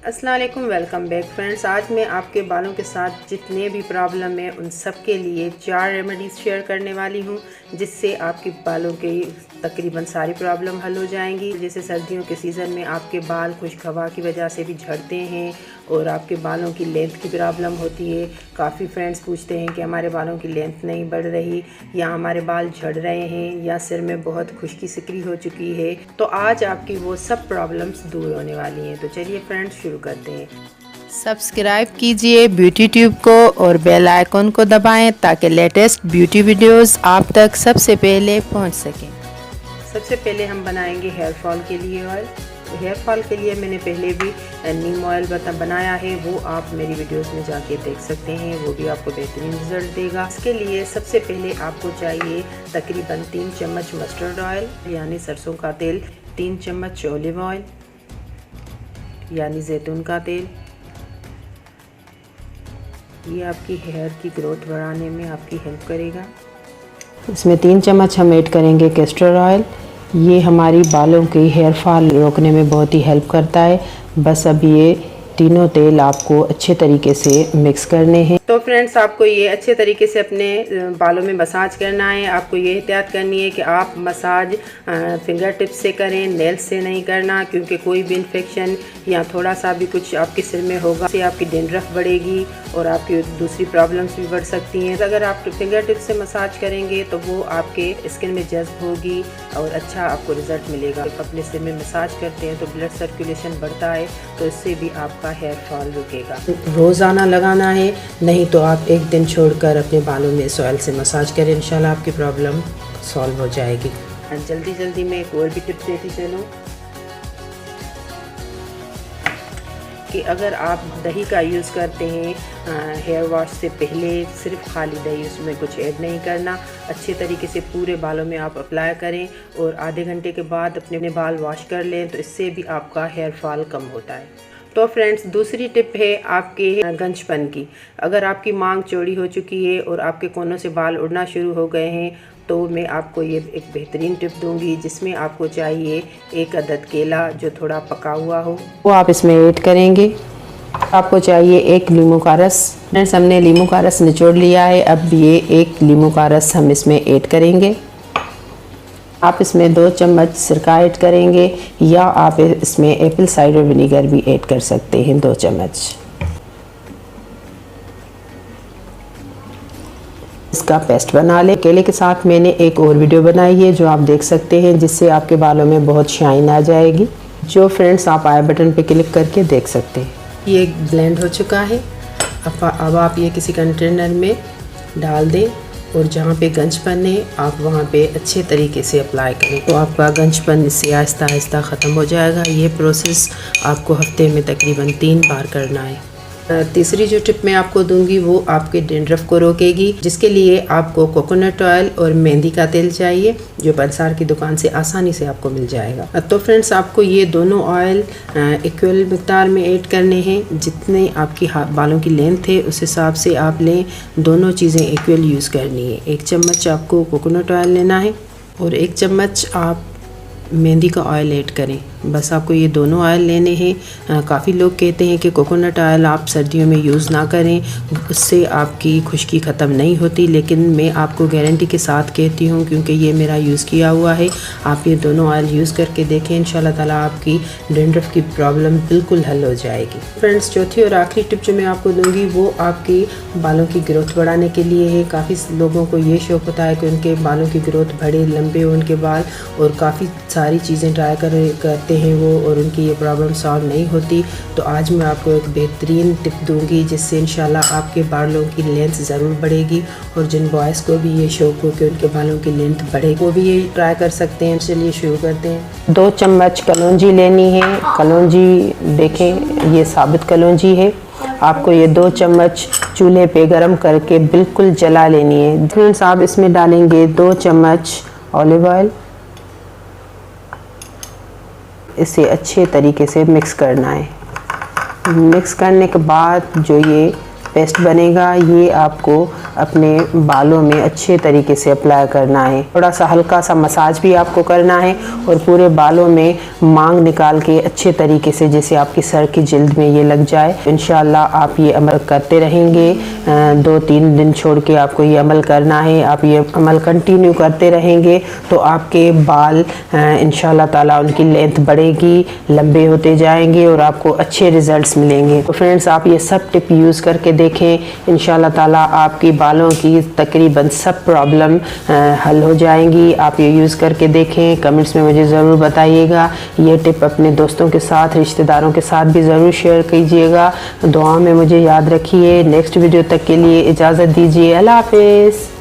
अस्सलाम वालेकुम, welcome back friends. आज मैं आपके बालों के साथ जितने भी प्रॉब्लम है उन सब के लिए 4 रेमेडीज़ शेयर करने वाली हूँ, जिससे आपके बालों के तकरीबन सारी प्रॉब्लम हल हो जाएंगी। जैसे सर्दियों के सीज़न में आपके बाल खुश्क हवा की वजह से भी झड़ते हैं और आपके बालों की लेंथ की प्रॉब्लम होती है। काफ़ी फ्रेंड्स पूछते हैं कि हमारे बालों की लेंथ नहीं बढ़ रही, या हमारे बाल झड़ रहे हैं, या सिर में बहुत खुश्की सिकरी हो चुकी है। तो आज आपकी वो सब प्रॉब्लम्स दूर होने वाली हैं। तो चलिए फ्रेंड्स शुरू करते हैं। सब्सक्राइब कीजिए ब्यूटी ट्यूब को और बेल आइकन को दबाएं ताकि लेटेस्ट ब्यूटी वीडियोस आप तक सबसे पहले पहुंच सकें। सबसे पहले हम बनाएंगे हेयर फॉल के लिए ऑयल। तो हेयर फॉल के लिए मैंने पहले भी नीम ऑयल बनाया है, वो आप मेरी वीडियोस में जाके देख सकते हैं, वो भी आपको बेहतरीन रिजल्ट देगा। इसके लिए सबसे पहले आपको चाहिए तकरीबन 3 चम्मच मस्टर्ड ऑयल यानी सरसों का तेल, 3 चम्मच ऑलिव ऑयल यानी जैतून का तेल। ये आपकी हेयर की ग्रोथ बढ़ाने में आपकी हेल्प करेगा। इसमें 3 चम्मच हम ऐड करेंगे कैस्टर ऑयल। ये हमारी बालों की हेयर फॉल रोकने में बहुत ही हेल्प करता है। बस अब ये तीनों तेल आपको अच्छे तरीके से मिक्स करने हैं। तो फ्रेंड्स, आपको ये अच्छे तरीके से अपने बालों में मसाज करना है। आपको ये एहतियात करनी है कि आप मसाज फिंगर टिप्स से करें, नेल्स से नहीं करना, क्योंकि कोई भी इन्फेक्शन या थोड़ा सा भी कुछ आपके सिर में होगा इससे आपकी डैंड्रफ बढ़ेगी और आपकी दूसरी प्रॉब्लम्स भी बढ़ सकती हैं। अगर आप फिंगर टिप्स से मसाज करेंगे तो वो आपके स्किन में जज्ब होगी और अच्छा आपको रिजल्ट मिलेगा। अपने सिर में मसाज करते हैं तो ब्लड सर्कुलेशन बढ़ता है, तो इससे भी आपका हेयर फॉल रुकेगा। रोज़ाना लगाना है, नहीं तो आप एक दिन छोड़कर अपने बालों में इस ऑयल से मसाज करें, इंशाल्लाह आपकी प्रॉब्लम सॉल्व हो जाएगी। जल्दी में एक और भी टिप देती चलूँ कि अगर आप दही का यूज़ करते हैं हेयर वॉश से पहले, सिर्फ खाली दही, उसमें कुछ ऐड नहीं करना, अच्छे तरीके से पूरे बालों में आप अप्लाई करें और आधे घंटे के बाद अपने बाल वॉश कर लें, तो इससे भी आपका हेयर फॉल कम होता है। तो फ्रेंड्स, दूसरी टिप है आपके गंजपन की। अगर आपकी मांग चौड़ी हो चुकी है और आपके कोनों से बाल उड़ना शुरू हो गए हैं, तो मैं आपको ये एक बेहतरीन टिप दूंगी, जिसमें आपको चाहिए 1 अदद केला जो थोड़ा पका हुआ हो, वो आप इसमें ऐड करेंगे। आपको चाहिए 1 लीमू का रस। फ्रेंड्स, हमने लीमू का रस निचोड़ लिया है। अब ये 1 लीमू का रस हम इसमें ऐड करेंगे। आप इसमें 2 चम्मच सिरका ऐड करेंगे, या आप इसमें एप्पल साइडर विनीगर भी ऐड कर सकते हैं 2 चम्मच। इसका पेस्ट बना ले। केले के साथ मैंने एक और वीडियो बनाई है जो आप देख सकते हैं, जिससे आपके बालों में बहुत शाइन आ जाएगी, जो फ्रेंड्स आप आई बटन पे क्लिक करके देख सकते हैं। ये ब्लेंड हो चुका है। अब आप ये किसी कंटेनर में डाल दें और जहाँ पे गंजपन है आप वहाँ पे अच्छे तरीके से अप्लाई करें, तो आपका गंजपन इससे आहिस्ता आहिस्ता ख़त्म हो जाएगा। ये प्रोसेस आपको हफ्ते में तकरीबन 3 बार करना है। तीसरी जो टिप मैं आपको दूंगी वो आपके डैंड्रफ को रोकेगी, जिसके लिए आपको कोकोनट ऑयल और मेहंदी का तेल चाहिए, जो पंसार की दुकान से आसानी से आपको मिल जाएगा। तो फ्रेंड्स, आपको ये दोनों ऑयल इक्वल मिकदार में ऐड करने हैं। जितने आपकी बालों की लेंथ है उस हिसाब से आप लें। दोनों चीज़ें इक्वल यूज़ करनी है। 1 चम्मच आपको कोकोनट ऑयल लेना है और 1 चम्मच आप मेहंदी का ऑयल ऐड करें। बस आपको ये दोनों ऑयल लेने हैं। काफ़ी लोग कहते हैं कि कोकोनट ऑयल आप सर्दियों में यूज़ ना करें, उससे आपकी खुश्की ख़त्म नहीं होती, लेकिन मैं आपको गारंटी के साथ कहती हूँ, क्योंकि ये मेरा यूज़ किया हुआ है। आप ये दोनों ऑयल यूज़ करके देखें, इंशाल्लाह ताला आपकी डैंड्रफ की प्रॉब्लम बिल्कुल हल हो जाएगी। फ्रेंड्स, चौथी और आखिरी टिप जो मैं आपको दूँगी वो आपकी बालों की ग्रोथ बढ़ाने के लिए है। काफ़ी लोगों को ये शौक़ होता है कि उनके बालों की ग्रोथ बढ़े, लंबे हो उनके बाल, और काफ़ी सारी चीज़ें ट्राई करते हैं वो, और उनकी ये प्रॉब्लम सॉल्व नहीं होती। तो आज मैं आपको एक बेहतरीन टिप दूंगी, जिससे इंशाल्लाह आपके बालों की लेंथ ज़रूर बढ़ेगी, और जिन बॉयज़ को भी ये शौक़ हो कि उनके बालों की लेंथ बढ़े, वो भी ये ट्राई कर सकते हैं। चलिए शुरू करते हैं। 2 चम्मच कलौंजी लेनी है। कलौंजी देखें, ये साबित कलौंजी है। आपको ये 2 चम्मच चूल्हे पे गरम करके बिल्कुल जला लेनी है। फ्रेंड्स, आप इसमें डालेंगे 2 चम्मच ऑलिव ऑयल। इसे अच्छे तरीके से मिक्स करना है। मिक्स करने के बाद जो ये पेस्ट बनेगा। ये आपको अपने बालों में अच्छे तरीके से अप्लाई करना है। थोड़ा सा हल्का सा मसाज भी आपको करना है और पूरे बालों में मांग निकाल के अच्छे तरीके से, जैसे आपकी सर की जिल्द में ये लग जाए। इंशाल्लाह आप ये अमल करते रहेंगे। 2-3 दिन छोड़ के आपको ये अमल करना है। आप ये अमल कंटिन्यू करते रहेंगे तो आपके बाल इंशाल्लाह ताला उनकी लेंथ बढ़ेगी, लंबे होते जाएंगे और आपको अच्छे रिजल्ट्स मिलेंगे। तो फ्रेंड्स, आप ये सब टिप यूज़ करके देखें। इंशाल्लाह ताला आपकी बालों की तकरीबन सब प्रॉब्लम हल हो जाएंगी। आप ये यूज़ करके देखें, कमेंट्स में मुझे ज़रूर बताइएगा। ये टिप अपने दोस्तों के साथ, रिश्तेदारों के साथ भी ज़रूर शेयर कीजिएगा। दुआ में मुझे याद रखिए। नेक्स्ट वीडियो तक के लिए इजाज़त दीजिए। अल्लाह हाफिज़।